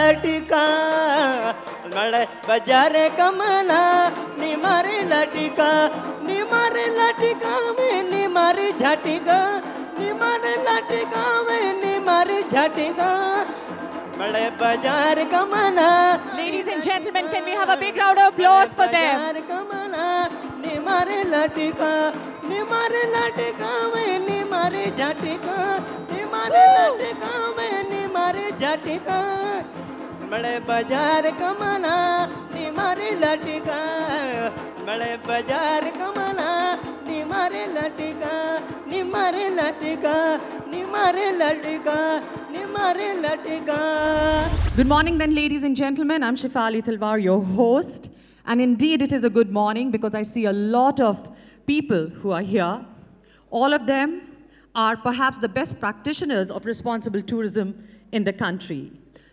लटिका मड़े बजारे कमला नी मारी लटिका में नी मारी झटिका नी मारी लटिका में नी मारी झटिका मड़े बजार कमला. Ladies and gentlemen, can we have a big round of applause for them? बजार कमला नी मारी लटिका में नी मारी झटिका नी मारी लटिका में नी मारी झटिका बड़े बाजार कमला नी मारी लटिका बड़े बाजार कमला नी मारी लटिका नी मारी लटिका नी मारी लटिका नी मारी लटिका. Good morning then, ladies and gentlemen. I'm Shefali Talwar, your host. And indeed, it is a good morning because I see a lot of people who are here. All of them are perhaps the best practitioners of responsible tourism in the country.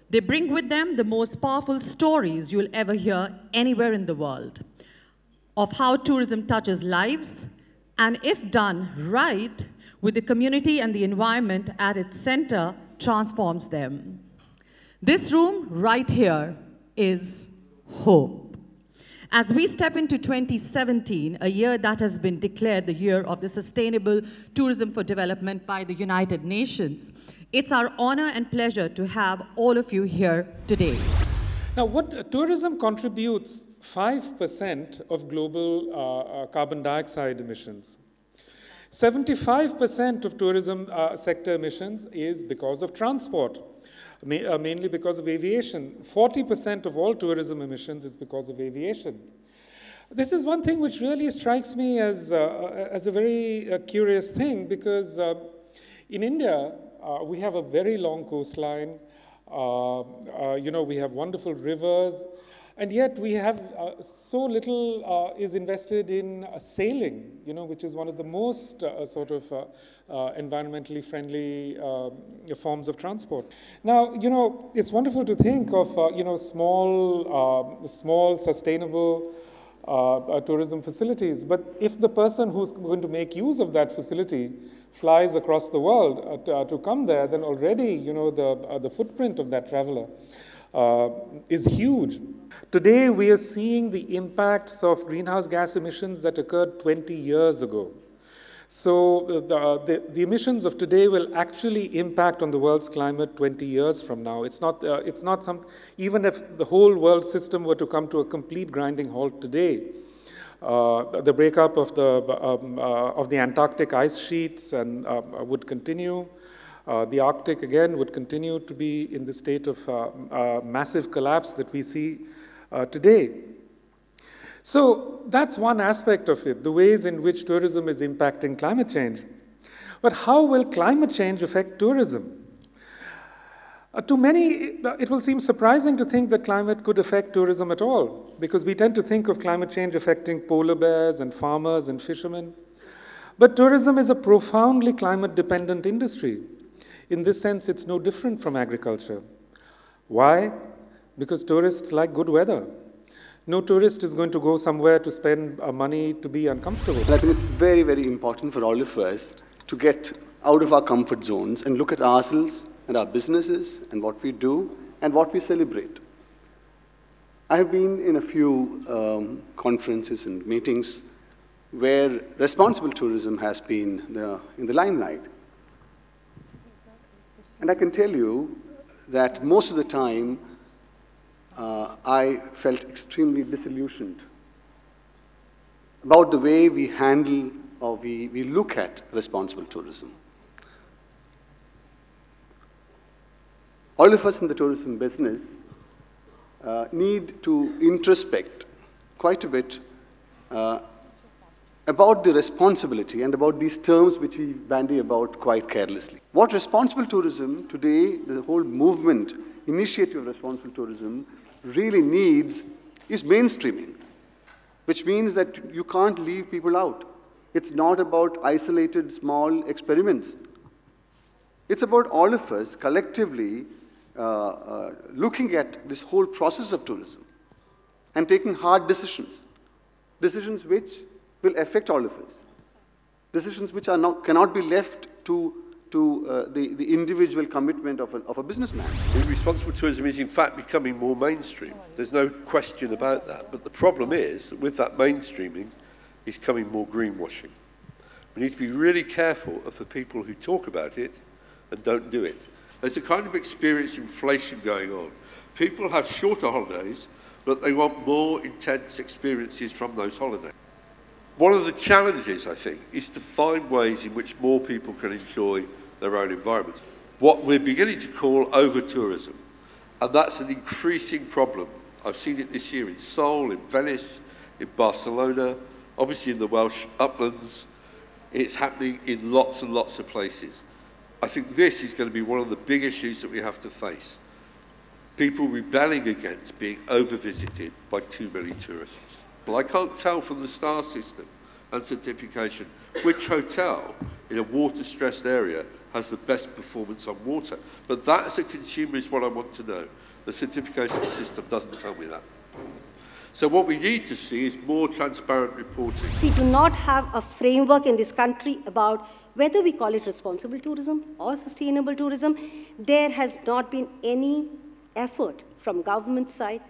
They bring with them the most powerful stories you'll ever hear anywhere in the world of how tourism touches lives and, if done right, with the community and the environment at its center, transforms them. This room right here is hope. As we step into 2017, a year that has been declared the year of the Sustainable Tourism for Development by the United Nations, it's our honor and pleasure to have all of you here today. Now, tourism contributes 5% of global carbon dioxide emissions. 75% of tourism sector emissions is because of transport, mainly because of aviation. 40% of all tourism emissions is because of aviation. This is one thing which really strikes me as a very curious thing, because in India, we have a very long coastline. We have wonderful rivers, and yet we have so little is invested in sailing, which is one of the most environmentally friendly forms of transport. Now, it's wonderful to think of, small, sustainable tourism facilities. But if the person who's going to make use of that facility flies across the world to come there, then already, the footprint of that traveler is huge. Today, we are seeing the impacts of greenhouse gas emissions that occurred 20 years ago. So the emissions of today will actually impact on the world's climate 20 years from now. It's not even if the whole world system were to come to a complete grinding halt today, the breakup of the Antarctic ice sheets would continue. The Arctic, again, would continue to be in the state of massive collapse that we see today. So that's one aspect of it, the ways in which tourism is impacting climate change. But how will climate change affect tourism? To many, it will seem surprising to think that climate could affect tourism at all, because we tend to think of climate change affecting polar bears and farmers and fishermen. But tourism is a profoundly climate-dependent industry. In this sense, it's no different from agriculture. Why? Because tourists like good weather. No tourist is going to go somewhere to spend money to be uncomfortable. And I think it's very, very important for all of us to get out of our comfort zones and look at ourselves and our businesses and what we do and what we celebrate. I have been in a few conferences and meetings where responsible tourism has been in the limelight. And I can tell you that most of the time, I felt extremely disillusioned about the way we handle or we look at responsible tourism. All of us in the tourism business need to introspect quite a bit about the responsibility and about these terms which we bandy about quite carelessly. What responsible tourism today, the whole movement, initiative of responsible tourism, really needs is mainstreaming, which means that you can't leave people out. It's not about isolated small experiments. It's about all of us collectively looking at this whole process of tourism and taking hard decisions, decisions which will affect all of us, decisions which cannot be left to to the individual commitment of a businessman. Responsible tourism is in fact becoming more mainstream. There's no question about that. But the problem is that with that mainstreaming is coming more greenwashing. We need to be really careful of the people who talk about it and don't do it. There's a kind of experience inflation going on. People have shorter holidays, but they want more intense experiences from those holidays. One of the challenges, I think, is to find ways in which more people can enjoy their own environments. What we're beginning to call over-tourism, and that's an increasing problem. I've seen it this year in Seoul, in Venice, in Barcelona, obviously in the Welsh uplands. It's happening in lots and lots of places. I think this is going to be one of the big issues that we have to face. People rebelling against being over-visited by too many tourists. Well, I can't tell from the star system and certification which hotel in a water-stressed area has the best performance on water. But that, as a consumer, is what I want to know. The certification system doesn't tell me that. So what we need to see is more transparent reporting. We do not have a framework in this country about whether we call it responsible tourism or sustainable tourism. There has not been any effort from government side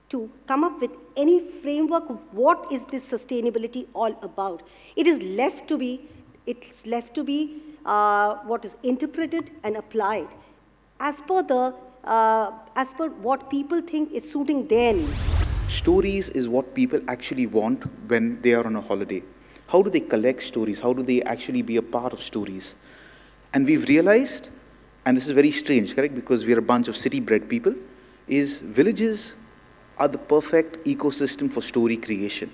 to come up with any framework of what is this sustainability all about. It is left to be, what is interpreted and applied as per what people think is suiting their needs. Stories is what people actually want when they are on a holiday. How do they collect stories? How do they actually be a part of stories? And we've realized, and this is very strange, correct? Because we're a bunch of city-bred people, is villages are the perfect ecosystem for story creation.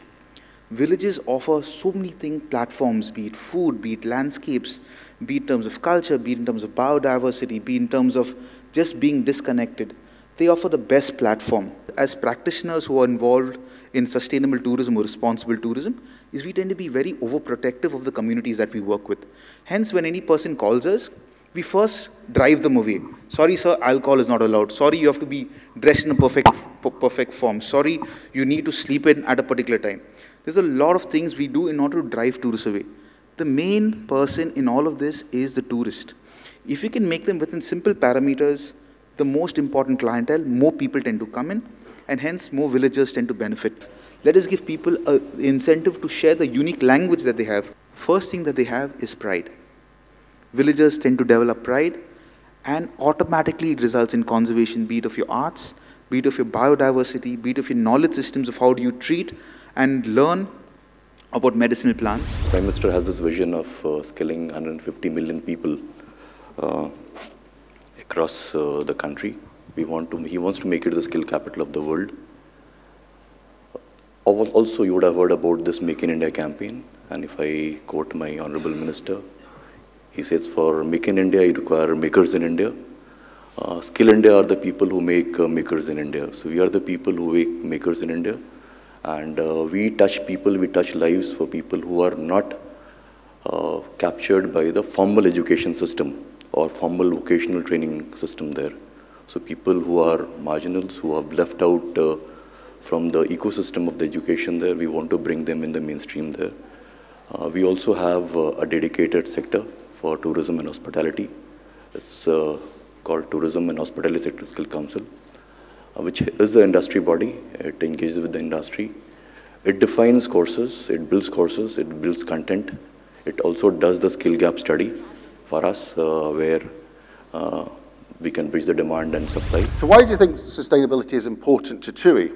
Villages offer so many things, platforms, be it food, be it landscapes, be it in terms of culture, be it in terms of biodiversity, be it in terms of just being disconnected. They offer the best platform. As practitioners who are involved in sustainable tourism or responsible tourism, is we tend to be very overprotective of the communities that we work with. Hence, when any person calls us, we first drive them away. Sorry, sir, alcohol is not allowed. Sorry, you have to be dressed in a perfect form. Sorry, you need to sleep in at a particular time. There's a lot of things we do in order to drive tourists away. The main person in all of this is the tourist. If we can make them within simple parameters, the most important clientele, more people tend to come in, and hence more villagers tend to benefit. Let us give people an incentive to share the unique language that they have. First thing that they have is pride. Villagers tend to develop pride, and automatically it results in conservation, be it of your arts, be it of your biodiversity, be it of your knowledge systems of how do you treat and learn about medicinal plants. Prime Minister has this vision of skilling 150 million people across the country. He wants to make it the skill capital of the world. Also, you would have heard about this Make in India campaign, and if I quote my Honorable Minister, he says for Make in India, you require makers in India. Skill India are the people who make makers in India. So we are the people who make makers in India, and we touch people, we touch lives for people who are not captured by the formal education system or formal vocational training system there. So people who are marginals, who have left out from the ecosystem of the education there, we want to bring them in the mainstream there. We also have a dedicated sector for tourism and hospitality. It's called Tourism and Hospitality Sector Skill Council, which is an industry body. It engages with the industry. It defines courses, it builds content. It also does the skill gap study for us, where we can bridge the demand and supply. So why do you think sustainability is important to TUI?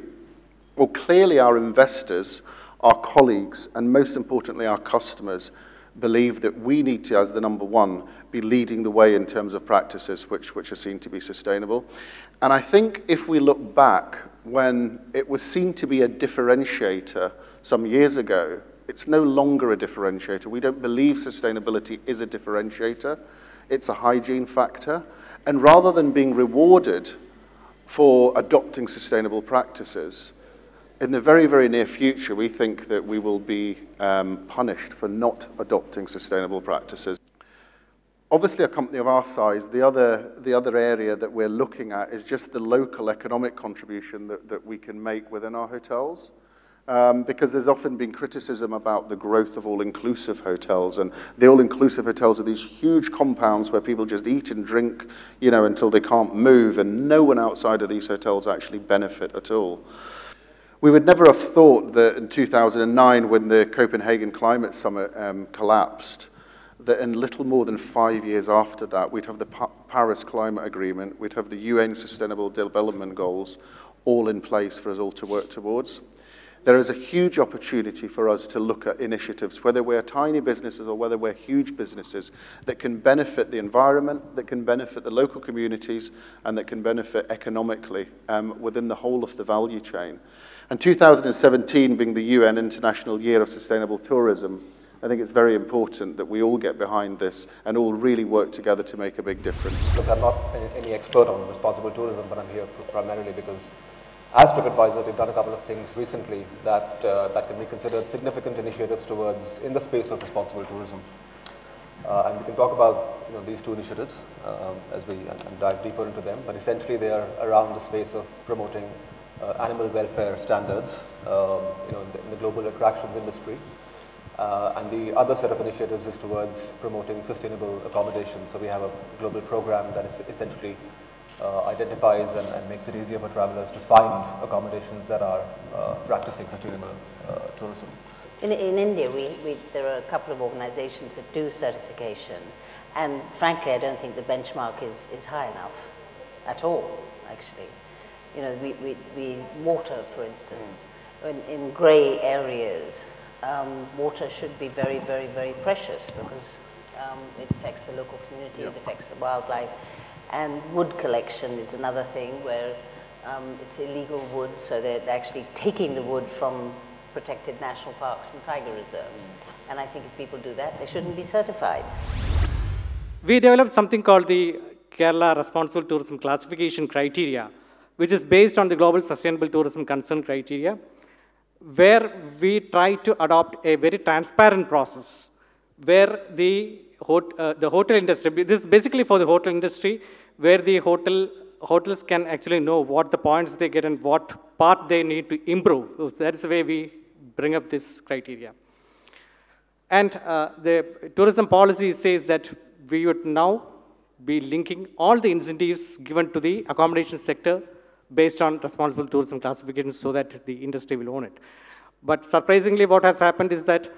Well, clearly our investors, our colleagues, and most importantly our customers believe that we need to, as the number one, be leading the way in terms of practices which are seen to be sustainable. And I think if we look back when it was seen to be a differentiator some years ago, it's no longer a differentiator. We don't believe sustainability is a differentiator. It's a hygiene factor. And rather than being rewarded for adopting sustainable practices, in the very, very near future, we think that we will be punished for not adopting sustainable practices. Obviously, a company of our size, the other area that we're looking at is just the local economic contribution that we can make within our hotels. because there's often been criticism about the growth of all-inclusive hotels, and the all-inclusive hotels are these huge compounds where people just eat and drink, until they can't move, and no one outside of these hotels actually benefit at all. We would never have thought that in 2009, when the Copenhagen Climate Summit collapsed, that in little more than 5 years after that, we'd have the Paris Climate Agreement, we'd have the UN Sustainable Development Goals all in place for us all to work towards. There is a huge opportunity for us to look at initiatives, whether we're tiny businesses or whether we're huge businesses, that can benefit the environment, that can benefit the local communities, and that can benefit economically within the whole of the value chain. And 2017 being the UN International Year of Sustainable Tourism, I think it's very important that we all get behind this and all really work together to make a big difference. Look, I'm not any expert on responsible tourism, but I'm here primarily because as TripAdvisor, we've done a couple of things recently that can be considered significant initiatives towards in the space of responsible tourism. And we can talk about these two initiatives as we dive deeper into them, but essentially they are around the space of promoting animal welfare standards in the global attractions industry. And the other set of initiatives is towards promoting sustainable accommodation. So we have a global program that is essentially identifies and makes it easier for travelers to find accommodations that are practicing sustainable tourism. In India, there are a couple of organizations that do certification, and frankly, I don't think the benchmark is high enough at all, actually. Water, for instance, in grey areas, water should be very, very, very precious because it affects the local community, it affects the wildlife. And wood collection is another thing where it's illegal wood, so they're actually taking the wood from protected national parks and tiger reserves. And I think if people do that, they shouldn't be certified. We developed something called the Kerala Responsible Tourism Classification Criteria, which is based on the Global Sustainable Tourism Concern Criteria, where we try to adopt a very transparent process, where the hotel industry, this is basically for the hotel industry, where the hotels can actually know what the points they get and what part they need to improve. So that's the way we bring up this criteria. And the tourism policy says that we would now be linking all the incentives given to the accommodation sector based on responsible tourism classifications so that the industry will own it. But surprisingly, what has happened is that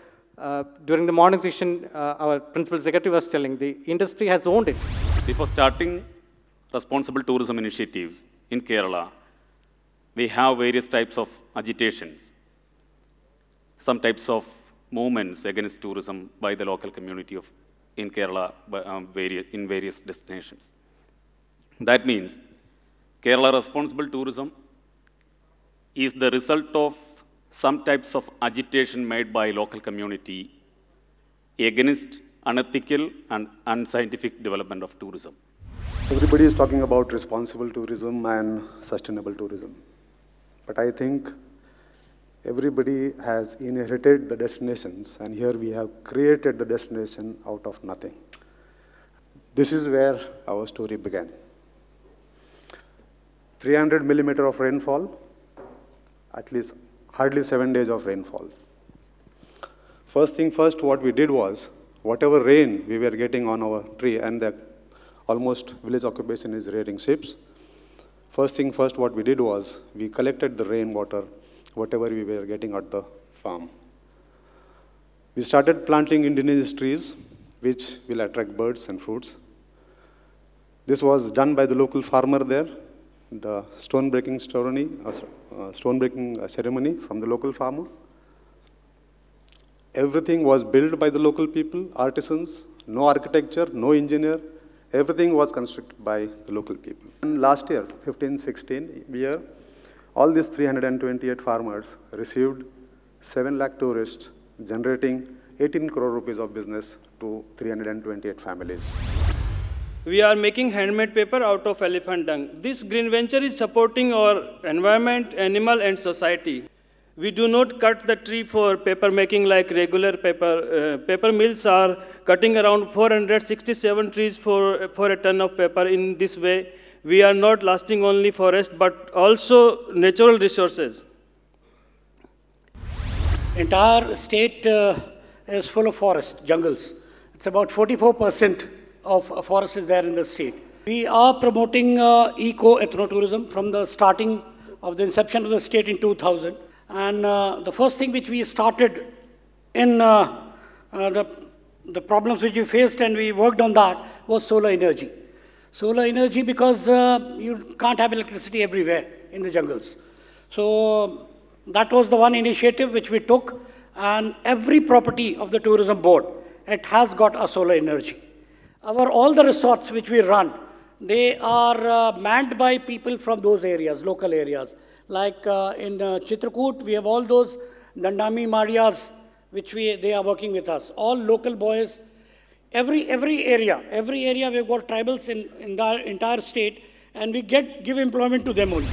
during the morning session, our principal secretary was telling the industry has owned it. Before starting responsible tourism initiatives in Kerala, we have various types of agitations, some types of movements against tourism by the local community in Kerala in various destinations. That means Kerala responsible tourism is the result of some types of agitation made by local community against unethical and unscientific development of tourism. Everybody is talking about responsible tourism and sustainable tourism. But I think everybody has inherited the destinations, and here we have created the destination out of nothing. This is where our story began. 300 millimeter of rainfall, at least hardly 7 days of rainfall. First thing first, what we did was, whatever rain we were getting on our tree, and the almost village occupation is rearing ships. First thing first, what we did was, we collected the rainwater, whatever we were getting at the farm. We started planting indigenous trees, which will attract birds and fruits. This was done by the local farmer there, the stone breaking ceremony from the local farmer. Everything was built by the local people, artisans, no architecture, no engineer. Everything was constructed by the local people. And last year, 15-16 year, all these 328 farmers received 7 lakh tourists, generating 18 crore rupees of business to 328 families. We are making handmade paper out of elephant dung. This green venture is supporting our environment, animal, and society. We do not cut the tree for paper making like regular paper. Paper mills are cutting around 467 trees for a ton of paper. In this way, we are not lasting only forest, but also natural resources. Entire state is full of forest, jungles. It's about 44% of forest is there in the state. We are promoting eco-ethnotourism from the starting of the inception of the state in 2000. And the first thing which we started in the problems which we faced and we worked on that was solar energy. Solar energy because you can't have electricity everywhere in the jungles. So that was the one initiative which we took, and every property of the tourism board, it has got a solar energy. All the resorts which we run, they are manned by people from those areas, local areas. Like in Chitrakoot, we have all those Dandami Marias, which they are working with us. All local boys, every area we've got tribals in the entire state, and we give employment to them only.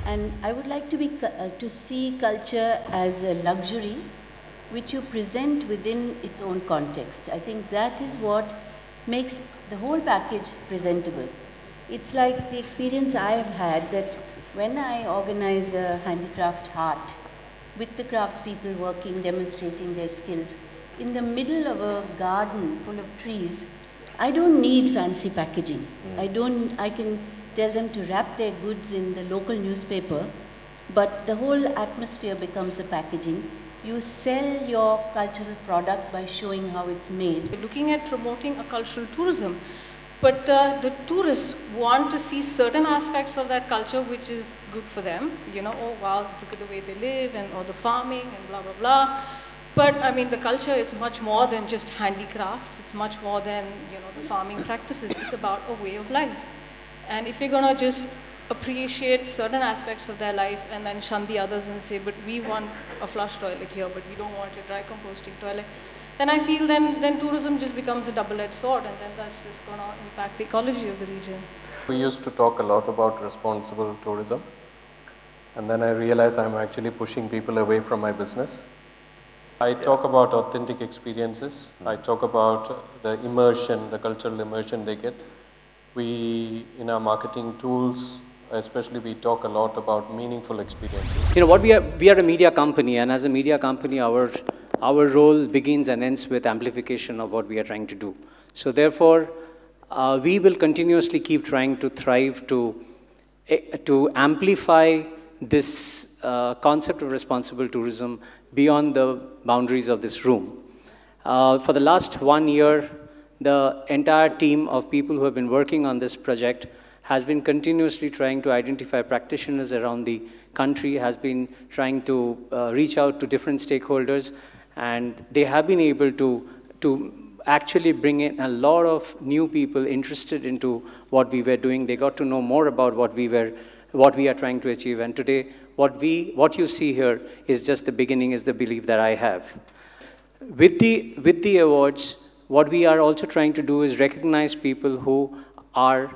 And I would like to see culture as a luxury which you present within its own context. I think that is what makes the whole package presentable. It's like the experience I have had that when I organize a handicraft art with the craftspeople working, demonstrating their skills, in the middle of a garden full of trees, I don't need fancy packaging. I can tell them to wrap their goods in the local newspaper, but the whole atmosphere becomes a packaging. You sell your cultural product by showing how it's made. We're looking at promoting a cultural tourism, but the tourists want to see certain aspects of that culture which is good for them. You know, oh wow, look at the way they live, and or the farming and blah, blah, blah. But I mean, the culture is much more than just handicrafts. It's much more than, you know, the farming practices. It's about a way of life. And if you're going to just appreciate certain aspects of their life and then shun the others and say, but we want a flush toilet here, but we don't want a dry composting toilet, then I feel then tourism just becomes a double-edged sword, and then that's just going to impact the ecology of the region. We used to talk a lot about responsible tourism, and then I realized I'm actually pushing people away from my business. I talk about authentic experiences. I talk about the immersion, the cultural immersion they get. In our marketing tools, especially, we talk a lot about meaningful experiences. You know what, we are a media company, and as a media company, our role begins and ends with amplification of what we are trying to do. So therefore, we will continuously keep trying to thrive to amplify this concept of responsible tourism beyond the boundaries of this room. For the last 1 year, the entire team of people who have been working on this project has been continuously trying to identify practitioners around the country, has been trying to reach out to different stakeholders, and they have been able to actually bring in a lot of new people interested into what we were doing. They got to know more about what we are trying to achieve, and today what you see here is just the beginning, is the belief that I have. With the awards, what we are also trying to do is recognize people who are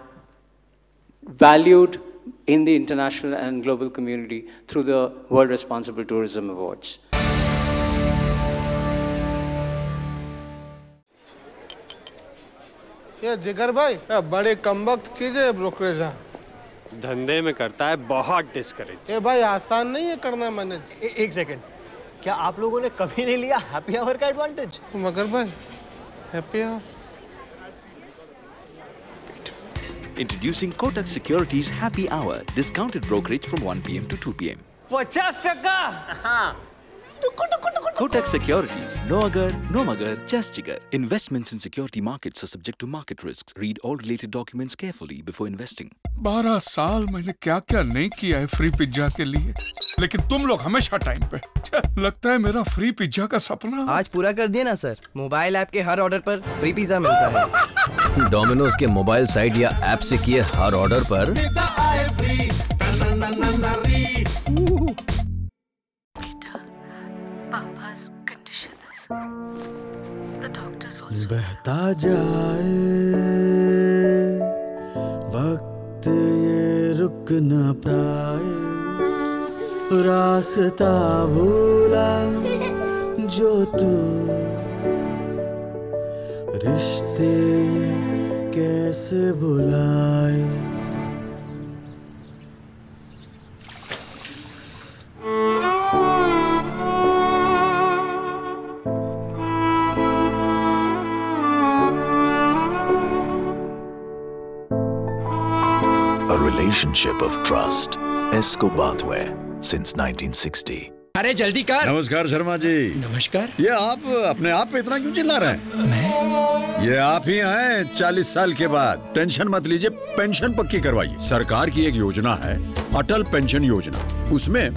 valued in the international and global community through the World Responsible Tourism Awards. ये जिगर भाई बड़े कमबख्त चीज है brokerage. धंधे में करता है बहुत डिस्करेज। ये भाई आसान नहीं है करना मैनेज। एक सेकंड, क्या आप लोगों ने कभी नहीं लिया हैप्पी आवर का एडवांटेज? मगर भाई happy hour. Introducing Kotak Securities Happy Hour, discounted brokerage from 1 p.m. to 2 p.m. 50%? Kotak Securities, no agar, no magar, just jigar. Investments in security markets are subject to market risks. Read all related documents carefully before investing. 12 साल मैंने क्या-क्या नहीं किया है free pizza के लिए, लेकिन तुम लोग हमेशा टाइम पे। लगता है मेरा फ्री पिज्जा का सपना आज पूरा कर दिया ना सर। मोबाइल ऐप के हर ऑर्डर पर फ्री पिज्जा मिलता है। डोमिनोज के मोबाइल साइट या ऐप से किए हर ऑर्डर पर बहता जाए वक्त ये रुक न पाए, रास्ता भूला जो तू, रिश्ते कैसे भुलाए। A relationship of trust. Esco Bathware since 1960. अरे जल्दी कर। नमस्कार शर्मा जी। नमस्कार। ये आप अपने आप पे इतना क्यों चिल्ला रहे हैं? मैं? ये आप ही हैं 40 साल के बाद। टेंशन मत लीजिए, पेंशन पक्की करवाइए। सरकार की एक योजना है अटल पेंशन योजना। उसमें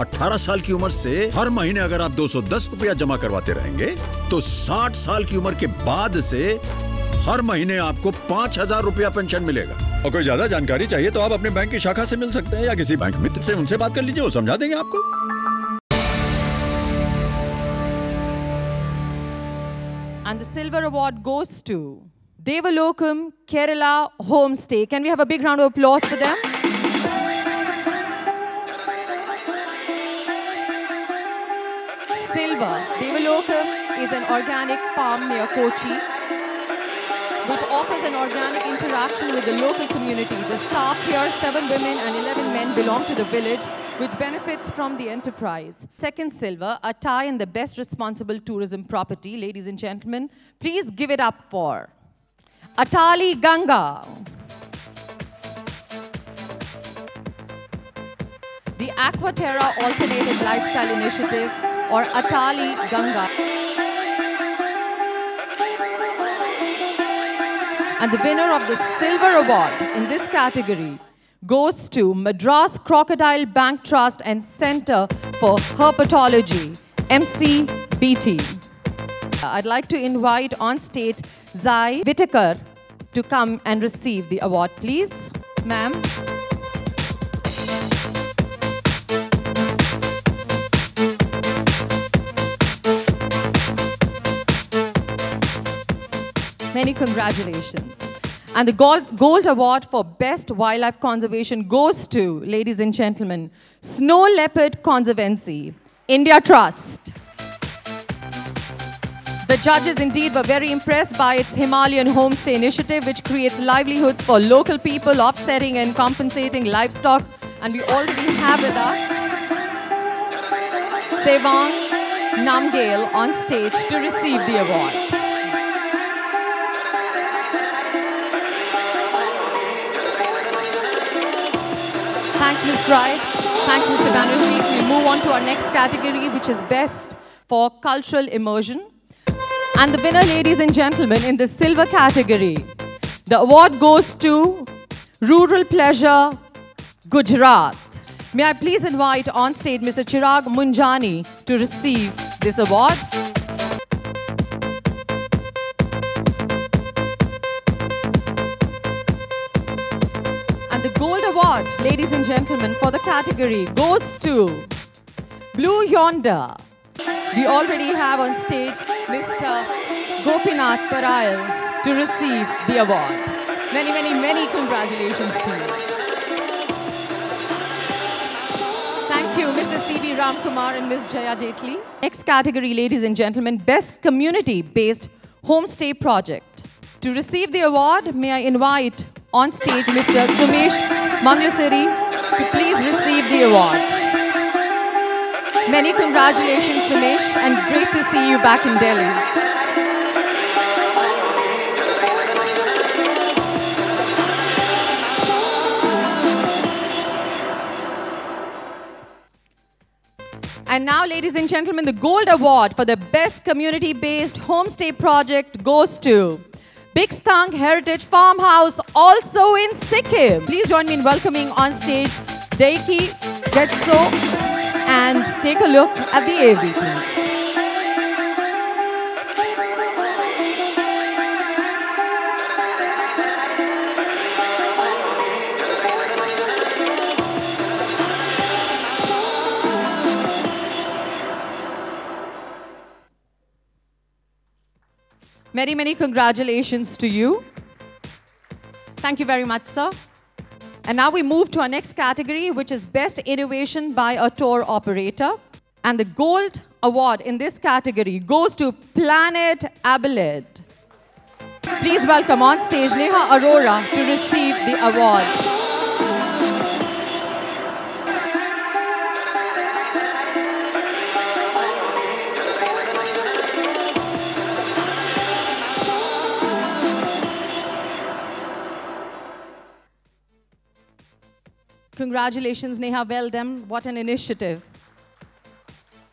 18 साल की उम्र से हर महीने अगर आप 210 रुपया जमा करवाते रहेंगे तो 60 साल की उम्र के बाद से हर महीने आपको 5,000 रुपया पेंशन मिलेगा। और कोई ज्यादा जानकारी चाहिए तो आप अपने बैंक की शाखा से मिल सकते हैं या किसी बैंक मित्र से उनसे बात कर लीजिए, वो समझा देंगे आपको। And the silver award goes to Devalokam Kerala Homestay. Can we have a big round of applause for them? Silver. Devalokam is an organic farm near Kochi, which offers an organic interaction with the local community. The staff here, 7 women and 11 men, belong to the village, which benefits from the enterprise. Second silver, a tie in the best responsible tourism property. Ladies and gentlemen, please give it up for Atali Ganga. The Aquaterra Alternative Lifestyle Initiative, or Atali Ganga. And the winner of the silver award in this category goes to Madras Crocodile Bank Trust and Center for Herpetology, MCBT. I'd like to invite on stage Zai Whitaker to come and receive the award, please. Ma'am. Many congratulations. And the Gold Award for Best Wildlife Conservation goes to, ladies and gentlemen, Snow Leopard Conservancy, India Trust. The judges indeed were very impressed by its Himalayan Homestay Initiative, which creates livelihoods for local people, offsetting and compensating livestock. And we already have with us Sevang Namgale on stage to receive the award. Thanks, Ms. Wright. Thanks, Mr. Banerjee. We move on to our next category, which is Best for Cultural Immersion. And the winner, ladies and gentlemen, in the silver category, the award goes to Rural Pleasure, Gujarat. May I please invite on stage Mr. Chirag Munjani to receive this award. And the Gold Award, ladies and gentlemen, for the category goes to Blue Yonder. We already have on stage Mr. Gopinath Parayal to receive the award. Many, many, many congratulations to you. Thank you, Mr. C.V. Ramkumar and Ms. Jaya Jetli. Next category, ladies and gentlemen, Best Community-Based Homestay Project. To receive the award, may I invite on stage Mr. Sumesh Manglasiri to please receive the award. Many congratulations, Sumesh, and great to see you back in Delhi. And now, ladies and gentlemen, the Gold Award for the Best Community-Based Homestay Project goes to Bigstang Heritage Farmhouse, also in Sikkim. Please join me in welcoming on stage Deiki Getso and take a look at the AV, please. Many, many congratulations to you. Thank you very much, sir. And now we move to our next category, which is Best Innovation by a Tour Operator. And the Gold Award in this category goes to Planet Abilene. Please welcome on stage Neha Arora to receive the award. Congratulations, Neha. Well done. What an initiative.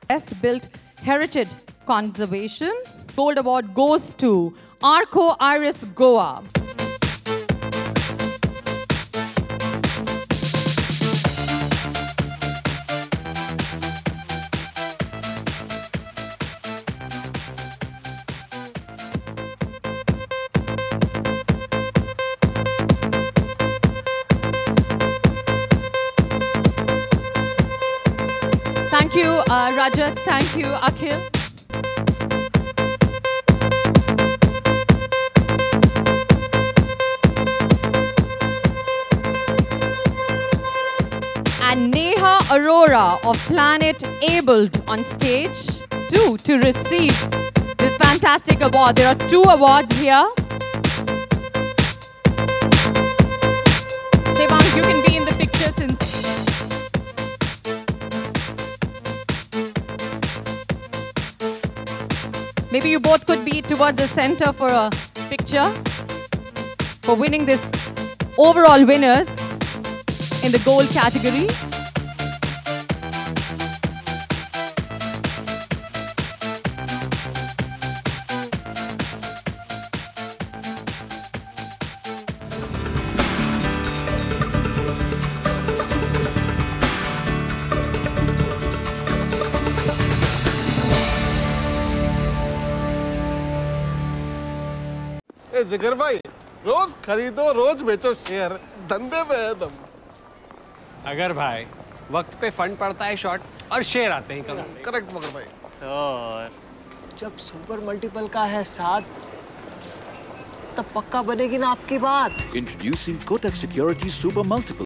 Best Built Heritage Conservation. Gold Award goes to Arco Iris Goa. Thank you, Rajat. Thank you, Akhil. And Neha Arora of Planet Abled on stage too to receive this fantastic award. There are 2 awards here. Devang, you can be in the picture since maybe you both could be towards the center for a picture for winning this overall winners in the gold category. जिगर भाई रोज खरीदो रोज बेचो share धंधे में है दम। अगर भाई वक्त पे फंड पड़ता है शॉर्ट और शेयर आते हैं कम। करेक्ट मगर भाई। सर जब सुपर मल्टीपल का है 7 तब पक्का बनेगी ना आपकी बात। Introducing Kotak Securities Super Multiple.